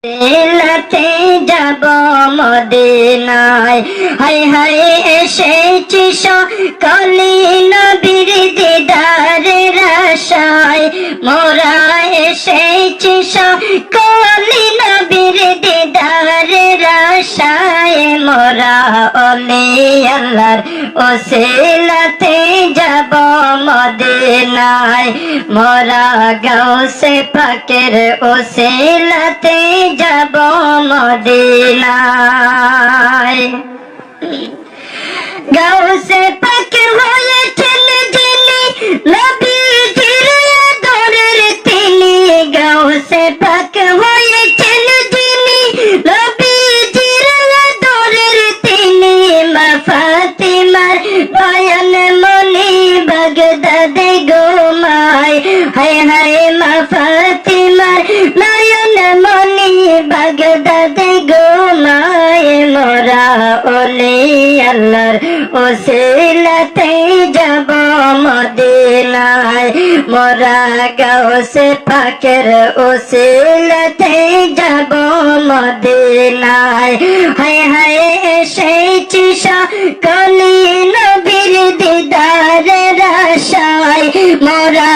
লাতে যাব মদিনায়, হায় হায় এসেছি সকলি নবীর দিদারের আশায়, মোরা এসেছি সকলি নবীর দিদারের আশায়, মোরা ওলি আল্লাহর ওসিলাতে যাব মদিনায়, মোরা গাউসে পাকের ওসিলাতে যাব মদিনায়। গাউসে পাক হয়েছেন যিনি নবীজির আদরের তিনি, গাউসে পাক হয়েছেন যিনি নবীজির আদরের তিনি, মা ফাতিমার নয়ন মনি বাগদাদে ঘুমায়, হায় হায় মা ফাতিমার নয়ন মনি বাগদাদে ঘুমায়, মোরা ওলি আল্লাহর ওসিলাতে যাব মদিনায়, মোরা গাউসে পাকের ওসিলাতে যাব মদিনায়, হায় হায় এসেছি সকলি নবীর দিদারের আশায়, মোরা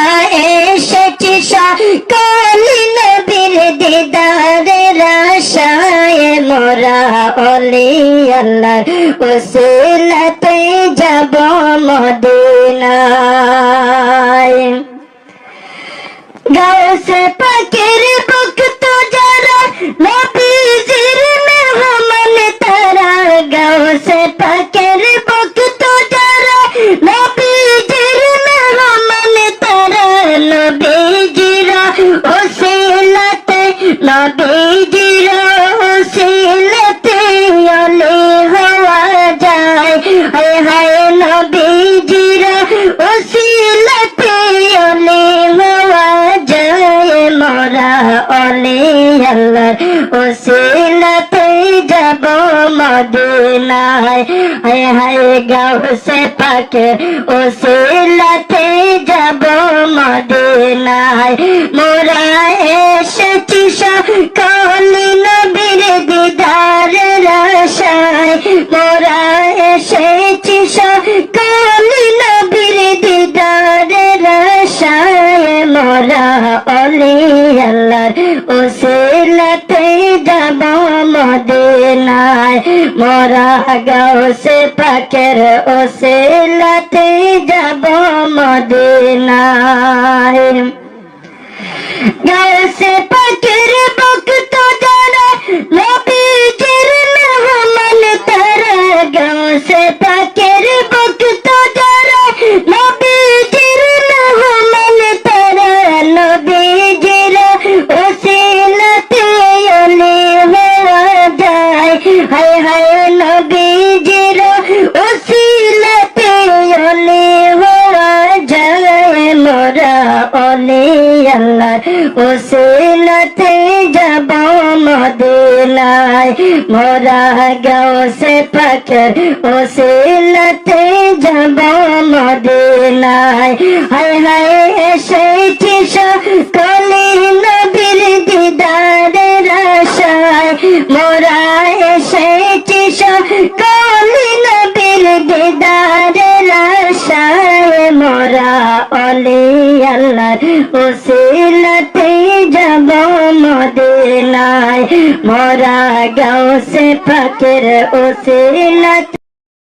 এসেছি সকলি নবীর দিদারের আশায়, মোরা ওলি আল্লাহর ওসিলাতে যাব মদিনায়। গাউসে পাকের ভক্ত যারা নবীজির মেহমান তারা, গাউসে পাকের ভক্ত যারা নবীজির মেহমান তারা, নবীজির ওসিলাতে নবীজির ওসিলাতে ওলি হওয়া যায়, হায় হায় নবীজির ওসিলাতে ওলি হওয়া যায়, মোরা ওলি আল্লাহর ওসিলাতে যাব মদিনায়, হায় হায় গাউসে পাকের ওসিলাতে যাব মদিনায়, মোরা এসেছি সকলি নবীর দিদারের আশায়, মোরা এসেছি সকলি নবীর দিদারের আশায়, মোরা ওলি আল্লাহর ওসিলাতে যাব মদিনায়, মোরা গাউসে পাকের ওসিলাতে যাব মদিনায়। গাউসে পাকের ভক্ত যারা নবীজির মেহমান তারা, গাউসে পাকের ভক্ত যারা নবীজির মেহমান তারা, নবীজির ওসিলাতে ওলি হওয়া যায়, হায় হায় নবীজির ওসিলাতে ওলি হওয়া যায়, মোরা ওলি আল্লাহর ওসিলাতে যাব মদিনায়, মোরা গাউসে পাকের ওসিলাতে যাব মদিনায়, হায় হায় এসেছি সকলি নবীর দিদারের আশায়, মোরা এসেছি সকলি নবীর দিদারের আশায়, মোরা ওলি আল্লাহর ওসিলাতে যাব মদিনায়, মোরা গাউসে পাকের ওসিলাতে